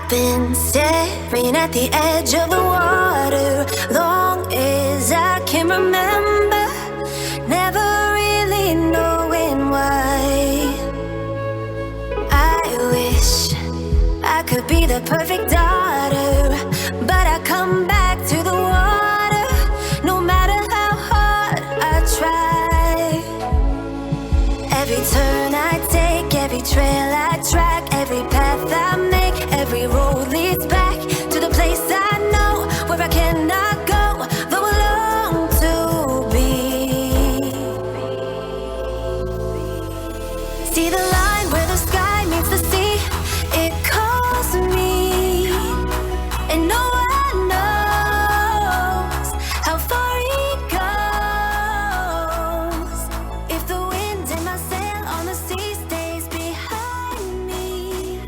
been staring at the edge of the water long as I can remember, never really knowing why. I wish I could be the perfect daughter, but I come back to the water no matter how hard I try. Every turn I take, every trail I track, every path I make, every road leads back to the place I know where I cannot go, though I long to be. See the line where the sky meets the sea, it calls me, and no one knows how far it goes. If the wind in my sail on the sea stays behind me,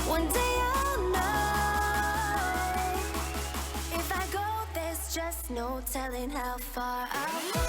one day I'll know. If I go, there's just no telling how far I'll go.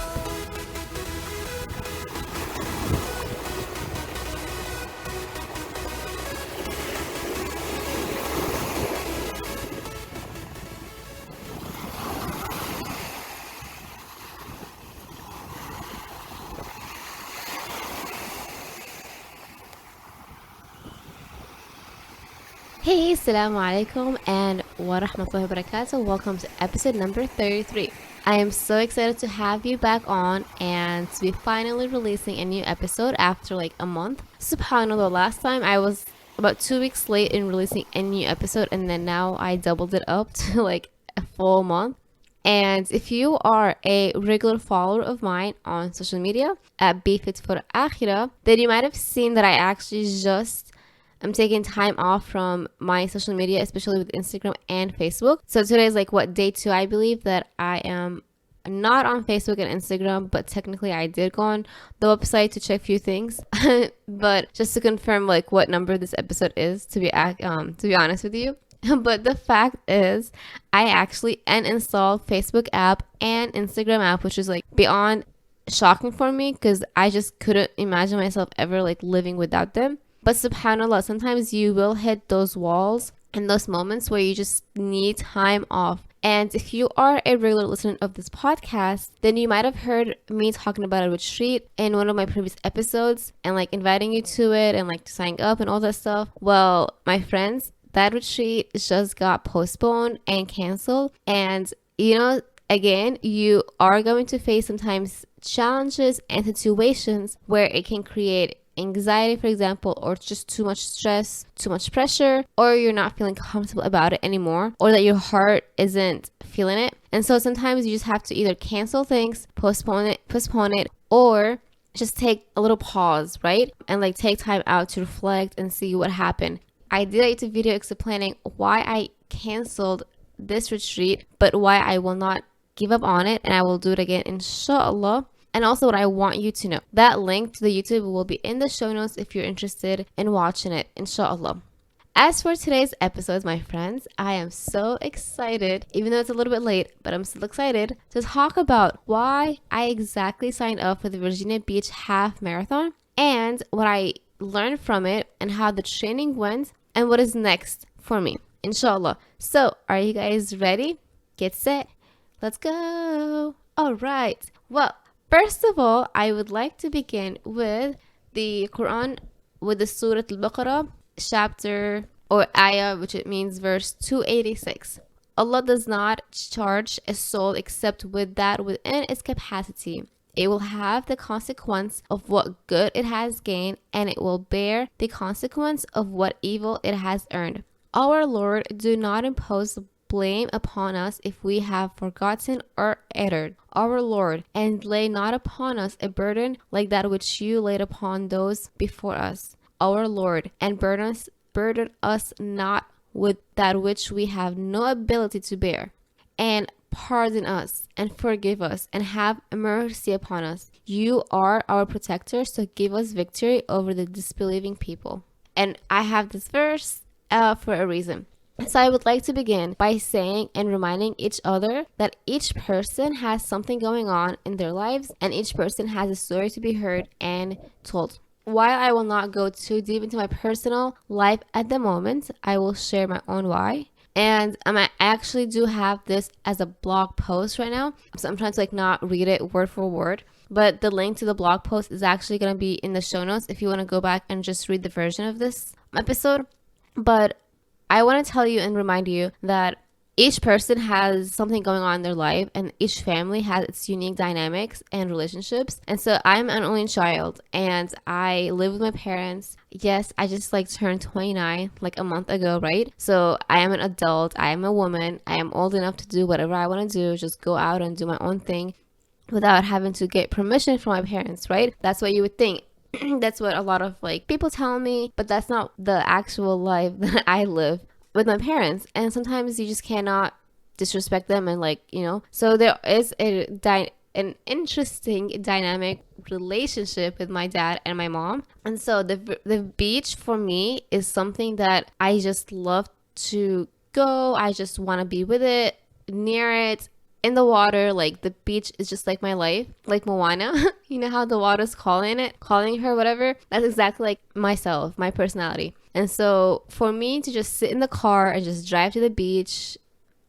Hey, assalamu alaikum and wa rahmatullahi wa barakatuh. Welcome to episode number 33. I am so excited to have you back on and to be finally releasing a new episode after like a month. SubhanAllah, last time I was about 2 weeks late in releasing a new episode, and then now I doubled it up to like a full month. And if you are a regular follower of mine on social media at Bfit for Akhira, then you might have seen that I actually I'm taking time off from my social media, especially with Instagram and Facebook. So today is like day 2, I believe, that I am not on Facebook and Instagram, but technically I did go on the website to check a few things. But just to confirm like what number this episode is, to be honest with you. But the fact is, I actually uninstalled Facebook app and Instagram app, which is like beyond shocking for me because I just couldn't imagine myself ever like living without them. But subhanAllah, sometimes you will hit those walls and those moments where you just need time off. And if you are a regular listener of this podcast, then you might have heard me talking about a retreat in one of my previous episodes and like inviting you to it and like to sign up and all that stuff. Well, my friends, that retreat just got postponed and canceled. And again, you are going to face sometimes challenges and situations where it can create anxiety, for example, or just too much stress, too much pressure, or you're not feeling comfortable about it anymore, or that your heart isn't feeling it. And so sometimes you just have to either cancel things, postpone it, or just take a little pause, right? And like take time out to reflect and see what happened. I did a YouTube video explaining why I canceled this retreat, but why I will not give up on it, and I will do it again, inshallah. And also what I want you to know, that link to the YouTube will be in the show notes if you're interested in watching it, inshallah. As for today's episodes, my friends, I am so excited, even though it's a little bit late, but I'm still excited to talk about why I exactly signed up for the Virginia Beach Half Marathon and what I learned from it and how the training went and what is next for me, inshallah. So, are you guys ready? Get set. Let's go. All right. Well, first of all, I would like to begin with the Quran, with the Surah Al-Baqarah, chapter or ayah, which it means verse 286. Allah does not charge a soul except with that within its capacity. It will have the consequence of what good it has gained, and it will bear the consequence of what evil it has earned. Our Lord, do not impose blame upon us if we have forgotten or erred, our Lord, and lay not upon us a burden like that which you laid upon those before us, our Lord, and burden us not with that which we have no ability to bear, and pardon us and forgive us and have mercy upon us. You are our protector, so give us victory over the disbelieving people. And I have this verse for a reason. So I would like to begin by saying and reminding each other that each person has something going on in their lives, and each person has a story to be heard and told. while I will not go too deep into my personal life at the moment, I will share my own why. And I actually do have this as a blog post right now. So I'm trying to like not read it word for word. But the link to the blog post is actually going to be in the show notes if you want to go back and just read the version of this episode. But I want to tell you and remind you that each person has something going on in their life, and each family has its unique dynamics and relationships. And so I'm an only child, and I live with my parents. Yes, I just like turned 29 like a month ago, right? So I am an adult, I am a woman, I am old enough to do whatever I want to do, just go out and do my own thing without having to get permission from my parents, right? That's what you would think. That's what a lot of like people tell me, but that's not the actual life that I live with my parents. And sometimes you just cannot disrespect them, and like, you know, so there is an interesting dynamic relationship with my dad and my mom. And so the beach for me is something that I just love to go. I just want to be with it, near it, in the water. Like the beach is just like my life, like Moana. You know how the water's calling her, whatever. That's exactly like myself, my personality. And so for me to just sit in the car and just drive to the beach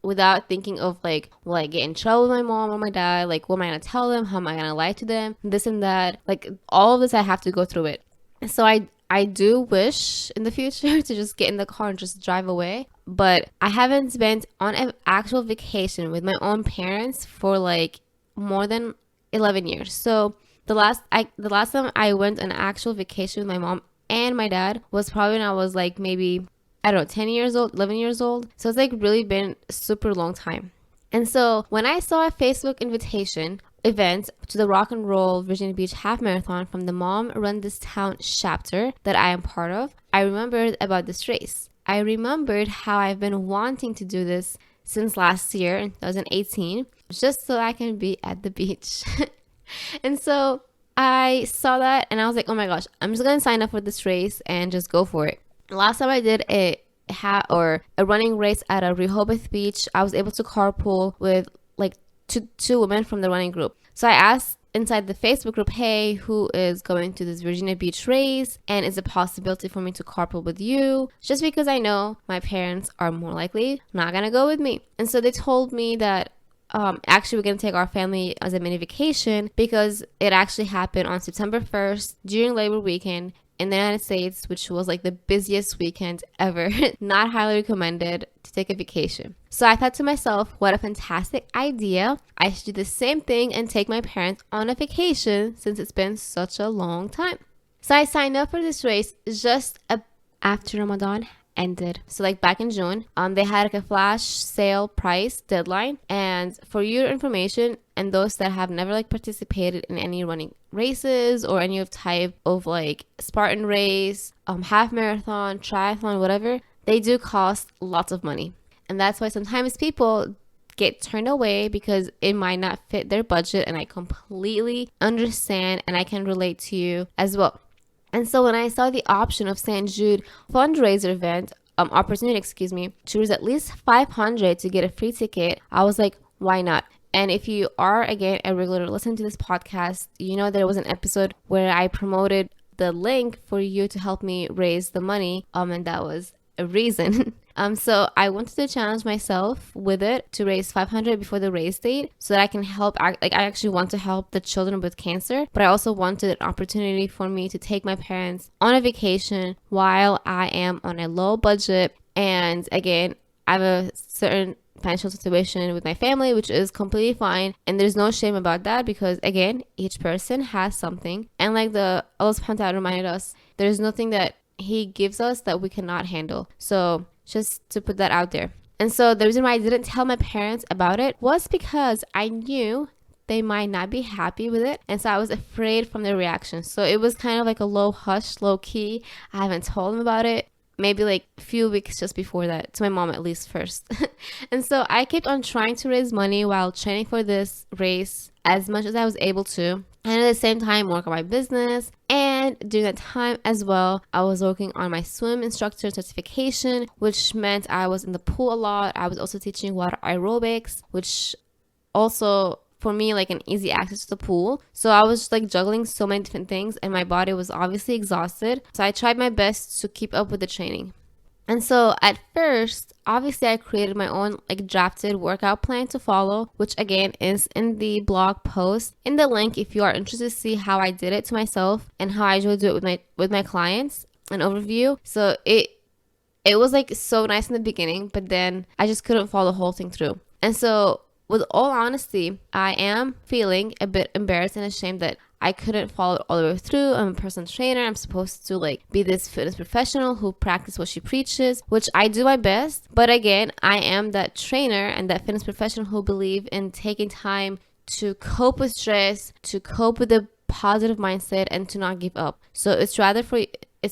without thinking of like, will I get in trouble with my mom or my dad? Like, what am I gonna tell them? How am I gonna lie to them? This and that. Like all of this, I have to go through it. And so I do wish in the future to just get in the car and just drive away. But I haven't spent on an actual vacation with my own parents for like more than 11 years. So the last time I went on an actual vacation with my mom and my dad was probably when I was like maybe, I don't know, 10 years old, 11 years old. So it's like really been a super long time. And so when I saw a Facebook invitation event to the Rock and Roll Virginia Beach Half Marathon from the Mom Run This Town chapter that I am part of, I remembered about this race. I remembered how I've been wanting to do this since last year in 2018, just so I can be at the beach. And so I saw that and I was like, oh my gosh, I'm just gonna sign up for this race and just go for it. Last time I did a running race at a Rehoboth Beach, I was able to carpool with like two women from the running group. So I asked inside the Facebook group, hey, who is going to this Virginia Beach race, and is it a possibility for me to carpool with you? Just because I know my parents are more likely not gonna go with me. And so they told me that actually we're gonna take our family as a mini vacation because it actually happened on September 1st during Labor Weekend in the United States, which was like the busiest weekend ever. Not highly recommended to take a vacation. So I thought to myself, what a fantastic idea. I should do the same thing and take my parents on a vacation since it's been such a long time. So I signed up for this race just after Ramadan ended. So like back in June, they had like a flash sale price deadline. And for your information, and those that have never like participated in any running races or any type of like Spartan race, half marathon, triathlon, whatever, they do cost lots of money. And that's why sometimes people get turned away because it might not fit their budget. And I completely understand and I can relate to you as well. And so when I saw the option of St. Jude fundraiser event, opportunity, to raise at least $500 to get a free ticket, I was like, why not? And if you are, again, a regular listener to this podcast, you know there was an episode where I promoted the link for you to help me raise the money, and that was a reason. So I wanted to challenge myself with it to raise $500 before the race date so that I can help. I actually want to help the children with cancer, but I also wanted an opportunity for me to take my parents on a vacation while I am on a low budget. And again, I have a certain financial situation with my family, which is completely fine. And there's no shame about that because again, each person has something. And like Allah subhanahu wa ta'ala reminded us, there's nothing that He gives us that we cannot handle. So just to put that out there. And so the reason why I didn't tell my parents about it was because I knew they might not be happy with it. And so I was afraid from their reaction. So it was kind of like a low hush, low key. I haven't told them about it. Maybe like a few weeks just before that, to my mom at least first. And so I kept on trying to raise money while training for this race as much as I was able to. And at the same time, work on my business. And during that time as well, I was working on my swim instructor certification, which meant I was in the pool a lot. I was also teaching water aerobics, which also for me like an easy access to the pool. So I was just like juggling so many different things and my body was obviously exhausted. So I tried my best to keep up with the training. And so at first, obviously I created my own like drafted workout plan to follow, which again is in the blog post in the link if you are interested to see how I did it to myself and how I usually do it with my clients, an overview. So it was like so nice in the beginning, but then I just couldn't follow the whole thing through. And so with all honesty, I am feeling a bit embarrassed and ashamed that I couldn't follow it all the way through. I'm a personal trainer. I'm supposed to like be this fitness professional who practices what she preaches, which I do my best. But again, I am that trainer and that fitness professional who believe in taking time to cope with stress, to cope with a positive mindset, and to not give up. So it's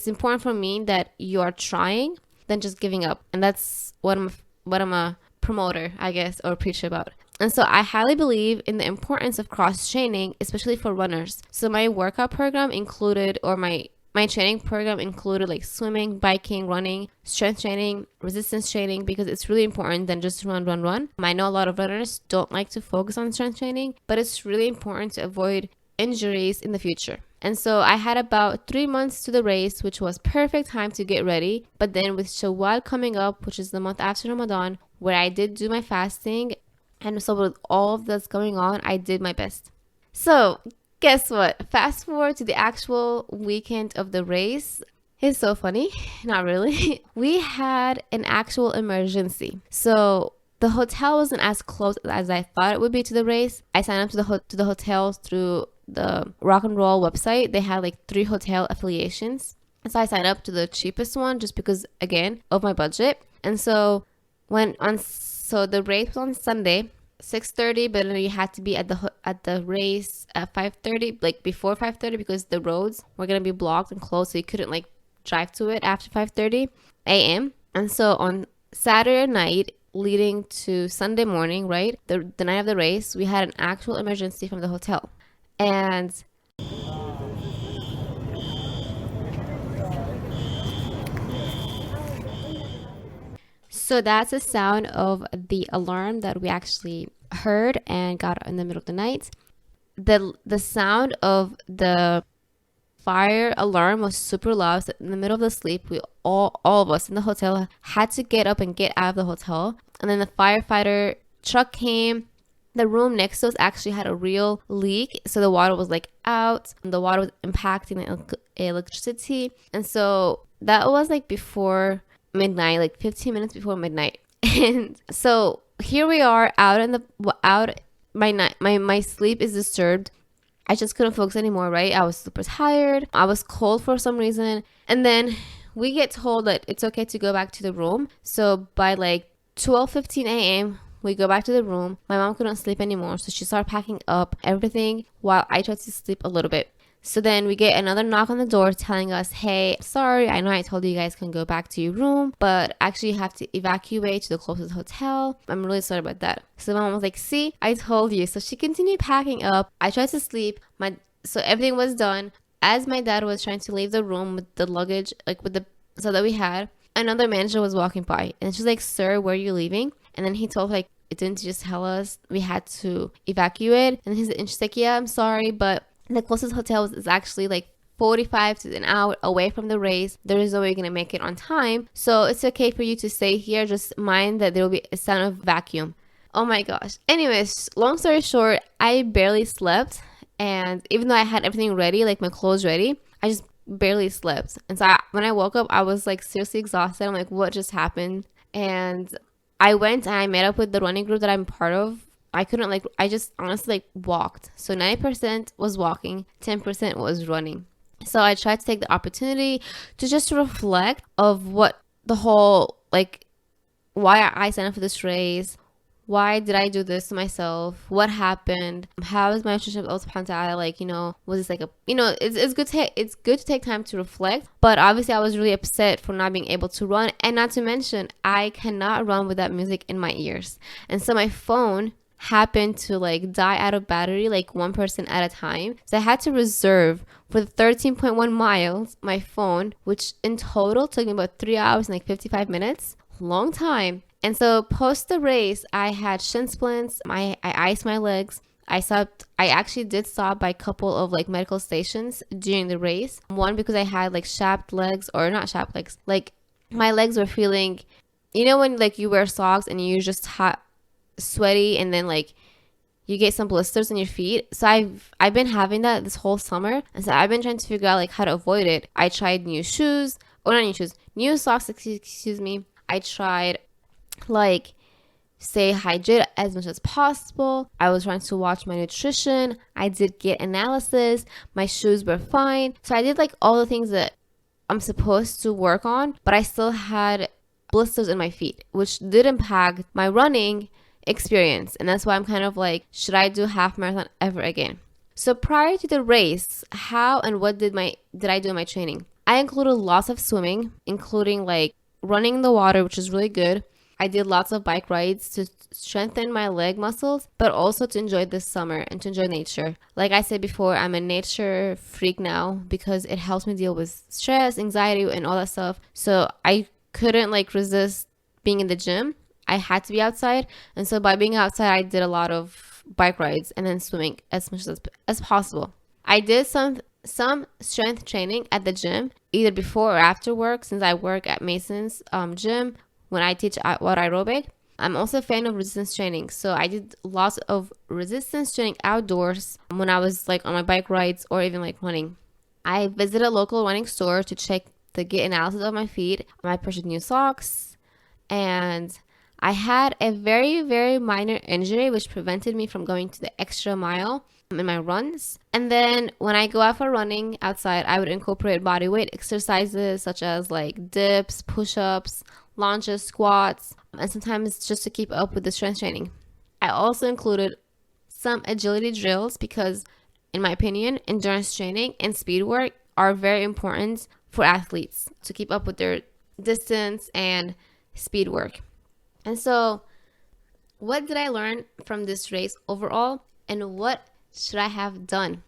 important for me that you're trying than just giving up. And that's what I'm a promoter, I guess, or preacher about. And so I highly believe in the importance of cross training, especially for runners. So my workout program included, or my training program included like swimming, biking, running, strength training, resistance training, because it's really important than just run. I know a lot of runners don't like to focus on strength training, but it's really important to avoid injuries in the future. And so I had about 3 months to the race, which was perfect time to get ready. But then with Shawwal coming up, which is the month after Ramadan, where I did do my fasting, and so with all of this going on, I did my best. So guess what? Fast forward to the actual weekend of the race. It's so funny. Not really. We had an actual emergency. So the hotel wasn't as close as I thought it would be to the race. I signed up to the hotels through the Rock and Roll website. They had like 3 hotel affiliations. So I signed up to the cheapest one just because, again, of my budget. And so so the race was on Sunday, 6:30, but then you had to be at the race at 5:30, like before 5:30, because the roads were gonna be blocked and closed, so you couldn't like drive to it after 5:30 a.m. And so on Saturday night, leading to Sunday morning, right, the night of the race, we had an actual emergency from the hotel, and so that's the sound of the alarm that we actually heard and got in the middle of the night. The sound of the fire alarm was super loud. So in the middle of the sleep, we all of us in the hotel had to get up and get out of the hotel. And then the firefighter truck came. The room next to us actually had a real leak, so the water was like out, and the water was impacting the electricity. And so that was like before midnight, like 15 minutes before midnight. And so here we are my sleep is disturbed. I just couldn't focus anymore, right? I was super tired. I was cold for some reason. And then we get told that it's okay to go back to the room. So by like 12:15 a.m., we go back to the room. My mom couldn't sleep anymore, so she started packing up everything while I tried to sleep a little bit. So then we get another knock on the door telling us, hey, sorry, I know I told you guys can go back to your room, but actually you have to evacuate to the closest hotel. I'm really sorry about that. So my mom was like, see, I told you. So she continued packing up. I tried to sleep. So everything was done. As my dad was trying to leave the room with the luggage, like with the stuff that we had, another manager was walking by. And she's like, sir, where are you leaving? And then he told her, like, didn't you just tell us we had to evacuate? And she's like, yeah, I'm sorry, but the closest hotel is actually like 45 to an hour away from the race. There is no way you're gonna make it on time, so it's okay for you to stay here. Just mind that there will be a sound of vacuum. Oh my gosh. Anyways, long story short, I barely slept, and even though I had everything ready, like my clothes ready, I just barely slept. And so when I woke up, I was like seriously exhausted. I'm like, what just happened? And I went and I met up with the running group that I'm part of. I just honestly walked. So 90% was walking, 10% was running. So I tried to take the opportunity to just reflect of what the whole, like, why I signed up for this race. Why did I do this to myself? What happened? How is my relationship with Allah subhanahu wa ta'ala? Like, was this like it's good to take time to reflect. But obviously I was really upset for not being able to run. And not to mention, I cannot run with that music in my ears. And so my phone happened to like die out of battery, like 1% at a time. So I had to reserve for the 13.1 miles my phone, which in total took me about 3 hours and like 55 minutes. Long time. And so post the race, I had shin splints. I iced my legs. I actually did stop by a couple of like medical stations during the race. One, because I had like chapped legs, or not chapped legs, like my legs were feeling, you know, when like you wear socks and you're just hot, sweaty, and then like you get some blisters on your feet. So I've been having that this whole summer, and so I've been trying to figure out like how to avoid it. I tried new shoes, or not new shoes, new socks, excuse me. I tried like stay hydrated as much as possible. I was trying to watch my nutrition. I did get analysis. My shoes were fine. So I did like all the things that I'm supposed to work on, but I still had blisters in my feet, which did impact my running experience. And that's why I'm kind of like, should I do half marathon ever again? So prior to the race, how and what did I do in my training? I included lots of swimming, including like running in the water, which is really good. I did lots of bike rides to strengthen my leg muscles, but also to enjoy this summer and to enjoy nature. Like I said before, I'm a nature freak now because it helps me deal with stress, anxiety, and all that stuff. So I couldn't like resist being in the gym. I had to be outside. And so by being outside, I did a lot of bike rides and then swimming as much as possible. I did some strength training at the gym, either before or after work, since I work at Mason's gym when I teach water aerobic. I'm also a fan of resistance training. So I did lots of resistance training outdoors when I was like on my bike rides or even like running. I visited a local running store to check the gait analysis of my feet. I purchased new socks, and I had a very, very minor injury which prevented me from going to the extra mile in my runs. And then when I go out for running outside, I would incorporate body weight exercises such as like dips, push-ups, lunges, squats, and sometimes just to keep up with the strength training. I also included some agility drills because, in my opinion, endurance training and speed work are very important for athletes to keep up with their distance and speed work. And so, what did I learn from this race overall, and what should I have done?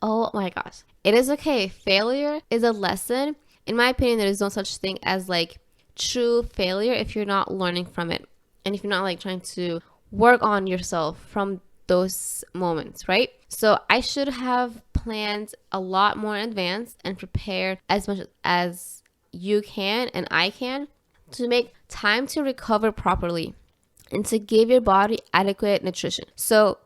Oh my gosh. It is okay. Failure is a lesson. In my opinion, there is no such thing as like true failure if you're not learning from it, and if you're not like trying to work on yourself from those moments, right? So I should have planned a lot more in advance and prepared as much as you can and I can to make time to recover properly and to give your body adequate nutrition. So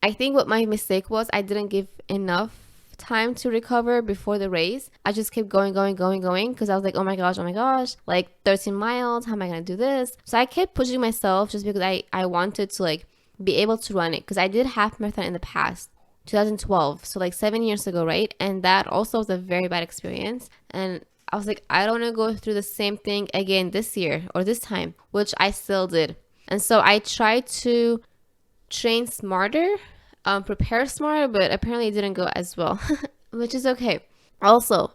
I think what my mistake was, I didn't give enough time to recover before the race. I just kept going because I was like, oh my gosh, like 13 miles, how am I gonna do this? So I kept pushing myself just because I wanted to like be able to run it, because I did half marathon in the past, 2012, so like 7 years ago, right? And that also was a very bad experience, and I was like, I don't want to go through the same thing again this year or this time, which I still did. And so I tried to train smarter, prepare smarter, but apparently it didn't go as well, which is okay. Also,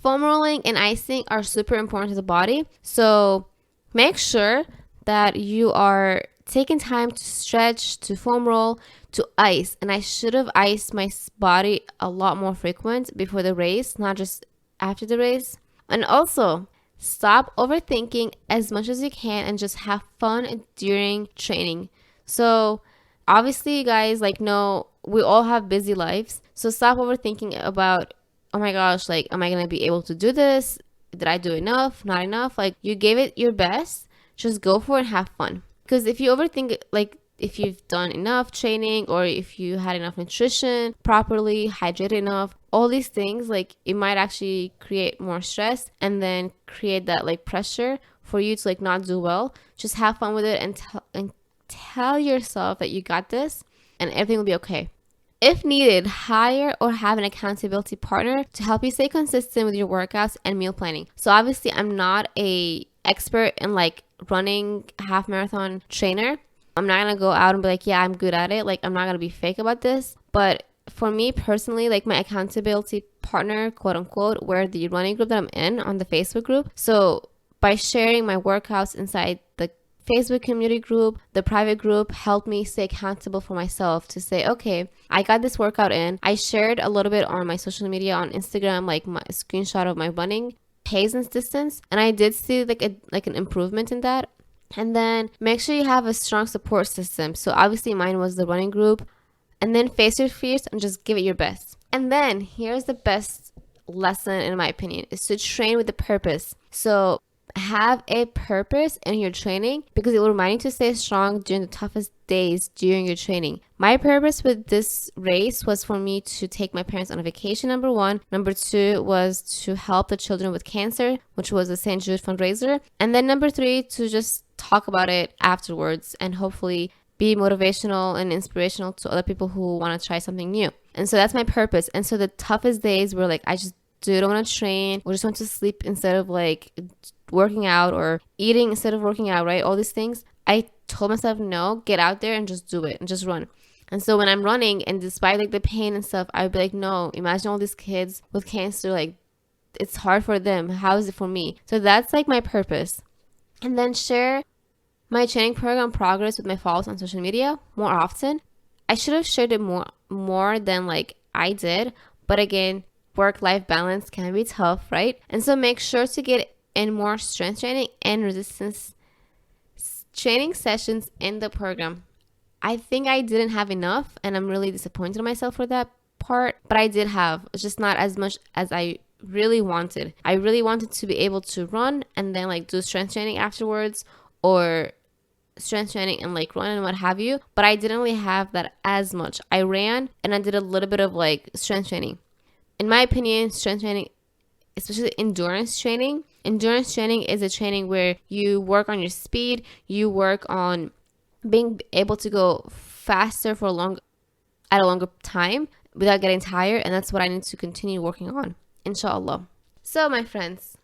foam rolling and icing are super important to the body. So make sure that you are taking time to stretch, to foam roll, to ice. And I should have iced my body a lot more frequent before the race, not just after the race. And also, stop overthinking as much as you can and just have fun during training. So obviously, you guys, like, no, we all have busy lives. So stop overthinking about, oh my gosh, like, am I going to be able to do this? Did I do enough? Not enough? Like, you gave it your best. Just go for it and have fun. Because if you overthink, like, if you've done enough training or if you had enough nutrition, properly hydrated enough, all these things, like, it might actually create more stress and then create that like pressure for you to like not do well. Just have fun with it and tell yourself that you got this and everything will be okay. If needed, hire or have an accountability partner to help you stay consistent with your workouts and meal planning. So obviously I'm not a expert in like running half marathon trainer. I'm not going to go out and be like, yeah, I'm good at it. Like, I'm not going to be fake about this. But for me personally, like my accountability partner, quote unquote, where the running group that I'm in on the Facebook group. So by sharing my workouts inside the Facebook community group, the private group helped me stay accountable for myself to say, okay, I got this workout in. I shared a little bit on my social media on Instagram, like my screenshot of my running pace and distance. And I did see like an improvement in that. And then make sure you have a strong support system. So obviously mine was the running group. And then face your fears and just give it your best. And then here's the best lesson, in my opinion, is to train with a purpose. So have a purpose in your training because it will remind you to stay strong during the toughest days during your training. My purpose with this race was for me to take my parents on a vacation, number one. Number two was to help the children with cancer, which was a St. Jude fundraiser. And then number three, to just talk about it afterwards and hopefully be motivational and inspirational to other people who want to try something new. And so that's my purpose. And so the toughest days were like, I just don't want to train or just want to sleep instead of like working out, or eating instead of working out, right? All these things. I told myself, no, get out there and just do it and just run. And so when I'm running, and despite like the pain and stuff, I would be like, no, imagine all these kids with cancer, like it's hard for them. How is it for me? So that's like my purpose. And then share my training program progress with my followers on social media more often. I should have shared it more than like I did. But again, work-life balance can be tough, right? And so make sure to get in more strength training and resistance training sessions in the program. I think I didn't have enough, and I'm really disappointed in myself for that part, but I did have. It's just not as much as I really wanted. I really wanted to be able to run and then like do strength training afterwards, or strength training and like run and what have you, but I didn't really have that as much. I ran and I did a little bit of like strength training. In my opinion, strength training, especially endurance training is a training where you work on your speed, you work on being able to go faster for at a longer time without getting tired, and that's what I need to continue working on, inshallah. So my friends,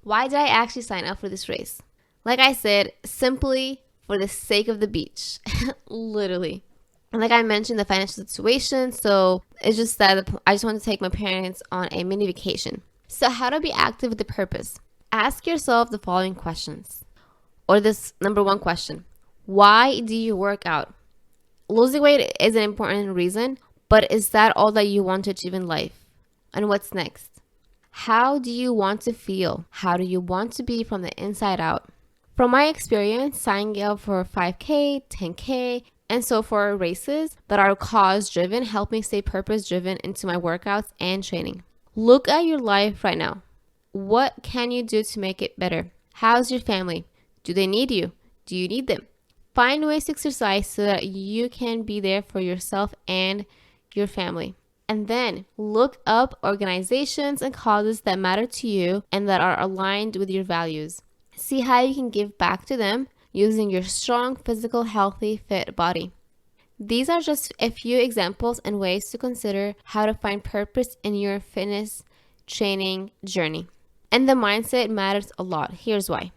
why did I actually sign up for this race? Like I said, simply for the sake of the beach. Literally. And like I mentioned, the financial situation, so it's just that I just want to take my parents on a mini vacation. So how to be active with a purpose? Ask yourself the following questions, or this number one question. Why do you work out? Losing weight is an important reason, but is that all that you want to achieve in life? And what's next? How do you want to feel? How do you want to be from the inside out? From my experience, signing up for 5K, 10K, and so for races that are cause-driven help me stay purpose-driven into my workouts and training. Look at your life right now. What can you do to make it better? How's your family? Do they need you? Do you need them? Find ways to exercise so that you can be there for yourself and your family. And then look up organizations and causes that matter to you and that are aligned with your values. See how you can give back to them using your strong, physical, healthy, fit body. These are just a few examples and ways to consider how to find purpose in your fitness training journey. And the mindset matters a lot. Here's why.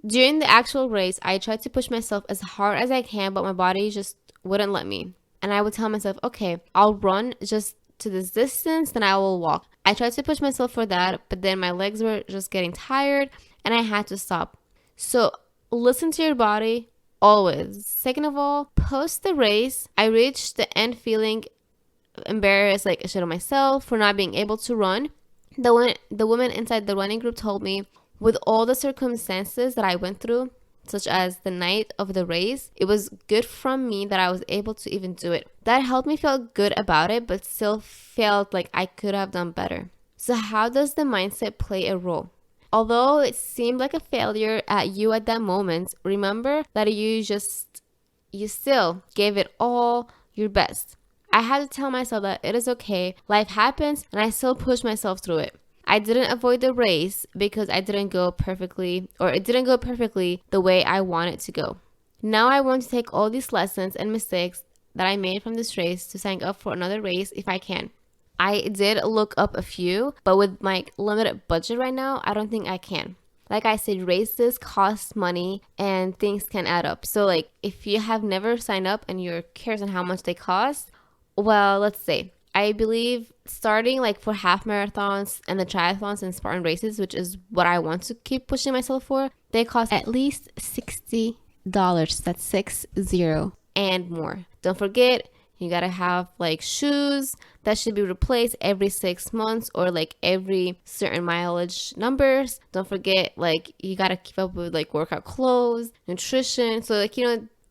During the actual race, I tried to push myself as hard as I can, but my body just wouldn't let me. And I would tell myself, okay, I'll run just to this distance, then I will walk. I tried to push myself for that, but then my legs were just getting tired and I had to stop. So listen to your body always. Second of all, post the race, I reached the end feeling embarrassed, like a shit on myself for not being able to run. The woman inside the running group told me, with all the circumstances that I went through, such as the night of the race, it was good from me that I was able to even do it. That helped me feel good about it, but still felt like I could have done better. So how does the mindset play a role? Although it seemed like a failure at you at that moment, remember that you still gave it all your best. I had to tell myself that it is okay, life happens, and I still push myself through it. I didn't avoid the race because it didn't go perfectly the way I wanted to go. Now I want to take all these lessons and mistakes that I made from this race to sign up for another race if I can. I did look up a few, but with my limited budget right now, I don't think I can. Like I said, races cost money and things can add up. So like if you have never signed up and you're curious on how much they cost, well, let's say, I believe starting like for half marathons and the triathlons and Spartan races, which is what I want to keep pushing myself for, they cost at least $60. That's 60 and more. Don't forget, you gotta have like shoes that should be replaced every 6 months or like every certain mileage numbers. Don't forget, like you gotta keep up with like workout clothes, nutrition. So like,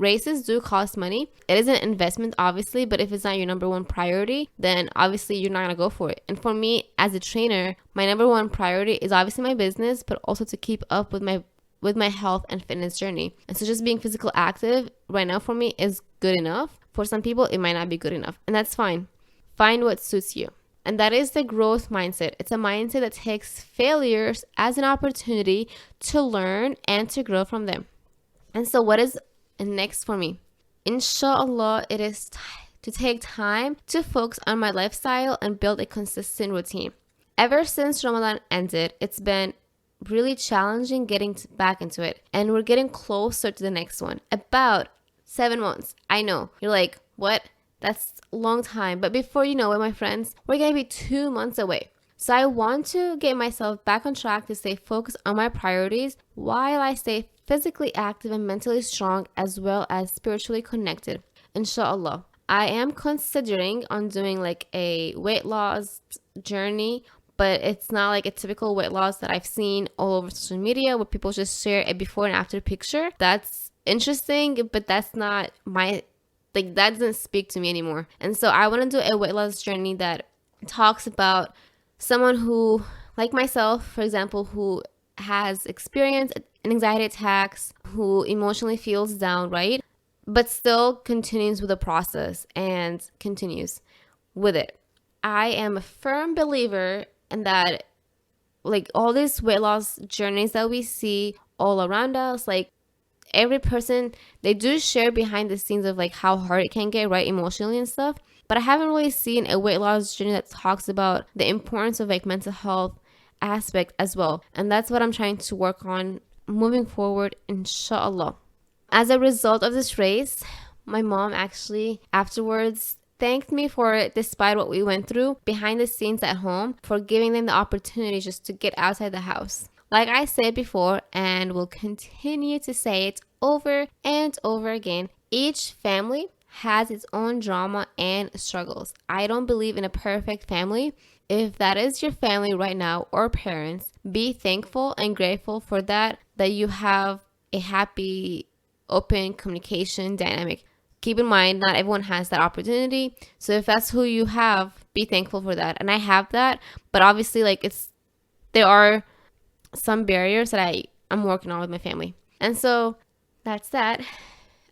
races do cost money. It is an investment, obviously, but if it's not your number one priority, then obviously you're not going to go for it. And for me as a trainer, my number one priority is obviously my business, but also to keep up with my health and fitness journey. And so just being physical active right now for me is good enough. For some people, it might not be good enough, and that's fine. Find what suits you. And that is the growth mindset. It's a mindset that takes failures as an opportunity to learn and to grow from them. And so what is next for me? Inshallah, it is to take time to focus on my lifestyle and build a consistent routine. Ever since Ramadan ended, it's been really challenging getting back into it. And we're getting closer to the next one. About 7 months. I know. You're like, what? That's a long time. But before you know it, my friends, we're going to be 2 months away. So I want to get myself back on track to stay focused on my priorities while I stay physically active and mentally strong, as well as spiritually connected. Inshallah. I am considering on doing like a weight loss journey, but it's not like a typical weight loss that I've seen all over social media where people just share a before and after picture. That's interesting, but that's not my, like, that doesn't speak to me anymore. And so I want to do a weight loss journey that talks about someone who, like myself, for example, who has experienced anxiety attacks, who emotionally feels down, right? But still continues with the process and continues with it. I am a firm believer in that, like, all these weight loss journeys that we see all around us, like, every person, they do share behind the scenes of like how hard it can get, right, emotionally and stuff. But I haven't really seen a weight loss journey that talks about the importance of like mental health aspect as well. And that's what I'm trying to work on moving forward, inshallah. As a result of this race, my mom actually afterwards thanked me for it, despite what we went through behind the scenes at home, for giving them the opportunity just to get outside the house. Like I said before, and will continue to say it over and over again, each family has its own drama and struggles. I don't believe in a perfect family. If that is your family right now or parents, be thankful and grateful for that you have a happy, open communication dynamic. Keep in mind, not everyone has that opportunity. So if that's who you have, be thankful for that. And I have that, but obviously like there are some barriers that I'm working on with my family. And so that's that.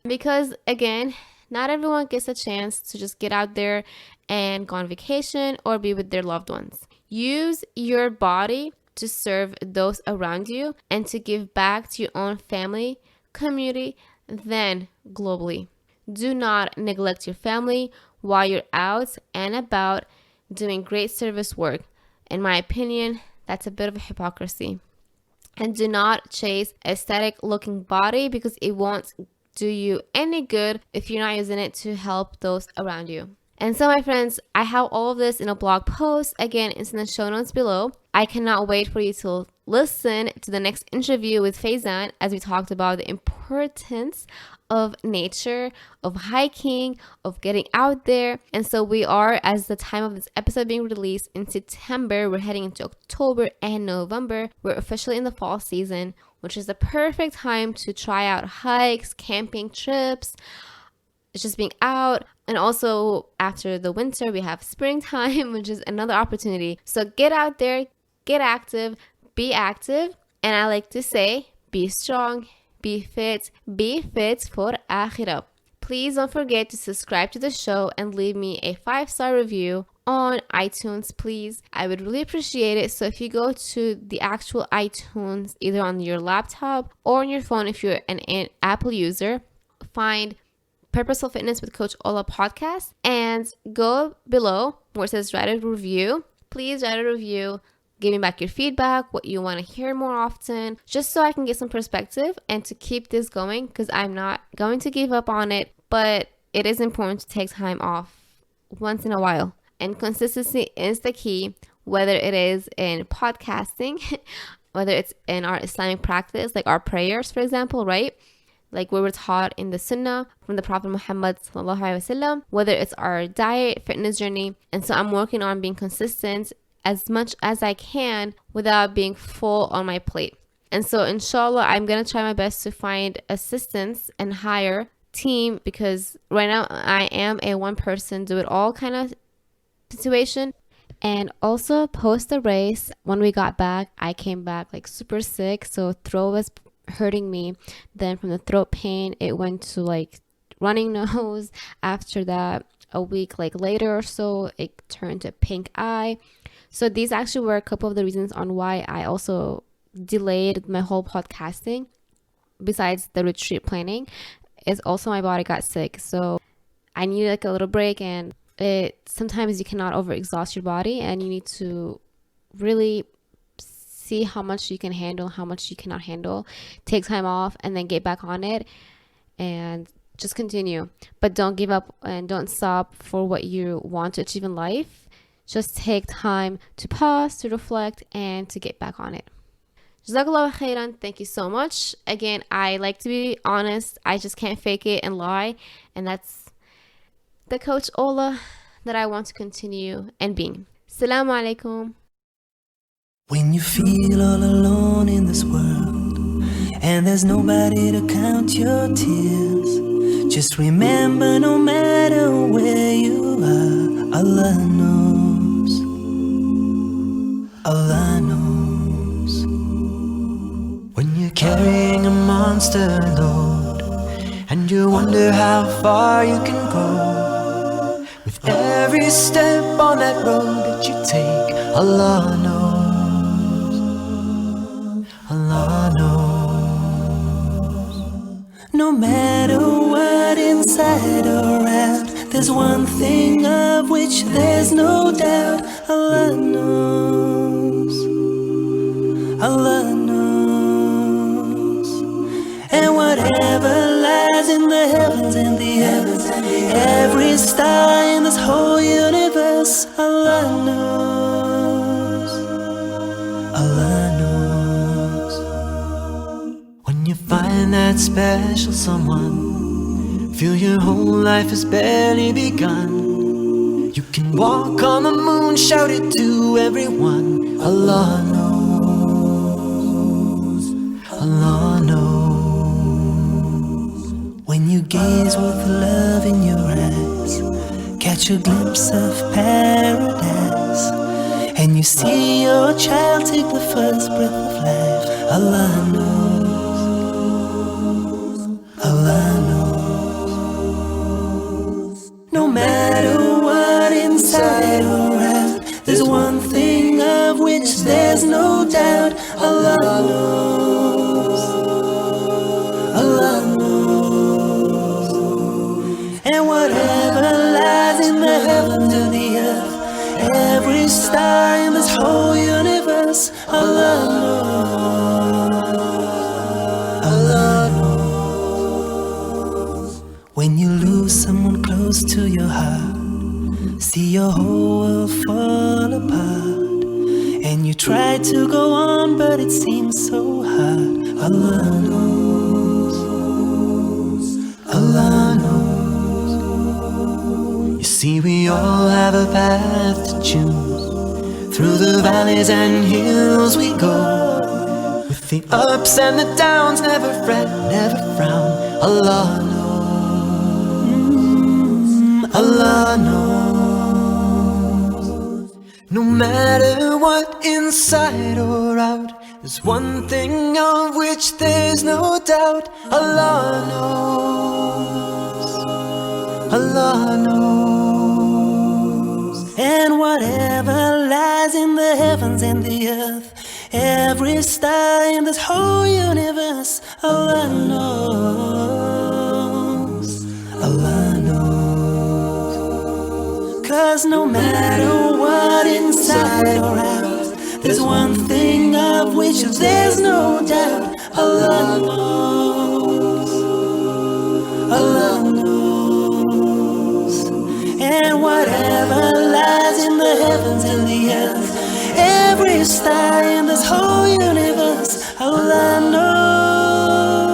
Because again, not everyone gets a chance to just get out there and go on vacation or be with their loved ones. Use your body to serve those around you and to give back to your own family, community, then globally. Do not neglect your family while you're out and about doing great service work. In my opinion, that's a bit of a hypocrisy. And do not chase aesthetic looking body, because it won't do you any good if you're not using it to help those around you. And so my friends, I have all of this in a blog post. Again, it's in the show notes below. I cannot wait for you to listen to the next interview with Faizan, as we talked about the importance of nature, of hiking, of getting out there. And so we are, as the time of this episode being released in September, we're heading into October and November. We're officially in the fall season, which is the perfect time to try out hikes, camping trips. It's just being out. And also after the winter, we have springtime, which is another opportunity. So get out there, get active, be active. And I like to say, be strong, be fit for Akhirah. Please don't forget to subscribe to the show and leave me a 5-star review on iTunes, please. I would really appreciate it. So if you go to the actual iTunes, either on your laptop or on your phone, if you're an Apple user, find Purposeful Fitness with Coach Ola podcast and go below where it says write a review. Please write a review. Give me back your feedback, what you want to hear more often, just so I can get some perspective and to keep this going, because I'm not going to give up on it, but it is important to take time off once in a while. And consistency is the key, whether it is in podcasting, whether it's in our Islamic practice, like our prayers, for example, right? Like we were taught in the Sunnah from the Prophet Muhammad sallallahu alaihi wasallam, whether it's our diet, fitness journey. And so I'm working on being consistent as much as I can without being full on my plate. And so inshallah, I'm going to try my best to find assistance and hire team, because right now I am a one person do it all kind of situation. And also post the race, when we got back, I came back like super sick, so throat was hurting me. Then from the throat pain, it went to like running nose. After that, a week like later or so, it turned to pink eye. So these actually were a couple of the reasons on why I also delayed my whole podcasting. Besides the retreat planning, is also my body got sick, so I needed like a little break. And sometimes you cannot overexhaust your body, and you need to really see how much you can handle, how much you cannot handle, take time off, and then get back on it and just continue. But don't give up and don't stop for what you want to achieve in life. Just take time to pause, to reflect, and to get back on it. Jazakallah khairan. Thank you so much. Again, I like to be honest. I just can't fake it and lie. And that's the Coach Ola that I want to continue and being. Assalamu alaikum. When you feel all alone in this world and there's nobody to count your tears, just remember, no matter where you are, Allah knows. Allah knows. When you're carrying a monster load and you wonder how far you can go, with every step on that road that you take, Allah knows. Allah knows. No matter what, inside or out, there's one thing of which there's no doubt. Allah knows. Allah knows. And whatever lies in the heavens and the earth, every star in this whole universe, Allah knows. Allah knows. When you find that special someone, feel your whole life has barely begun, you can walk on the moon, shout it to everyone. Allah knows. Allah knows. When you gaze with love in your eyes, catch a glimpse of paradise, and you see your child take the first breath of life, Allah knows. Allah knows. No matter what, inside or out, there's one thing of which there's no doubt. Allah knows. Allah knows. And whatever lies in the heavens and the earth, every star in this whole universe, Allah knows. Allah knows. When you lose someone close to your heart, see your whole world fall apart, and you try to go on but it seems so hard. Allah knows. Allah knows. You see, we all have a path to choose. Through the valleys and hills we go, with the ups and the downs, never fret, never frown. Allah knows. Allah knows. No matter what, inside or out, there's one thing of which there's no doubt. Allah knows. Allah knows. And whatever lies in the heavens and the earth, every star in this whole universe, Allah knows. Allah knows. 'Cause no matter what, inside or out, there's one thing of which there's no doubt. Allah knows. Allah knows. And whatever lies in the heavens and the earth, every star in this whole universe, Allah knows.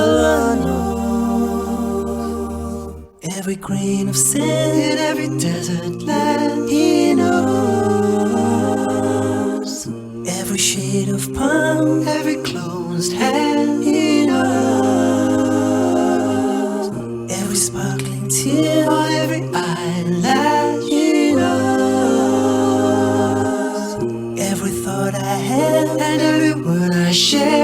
Allah knows. Every grain of sand in every desert land, He knows. Every shade of palm, every closed hand, He knows. sparkling tear on every eyelash he knows. Every thought I had and every word I shared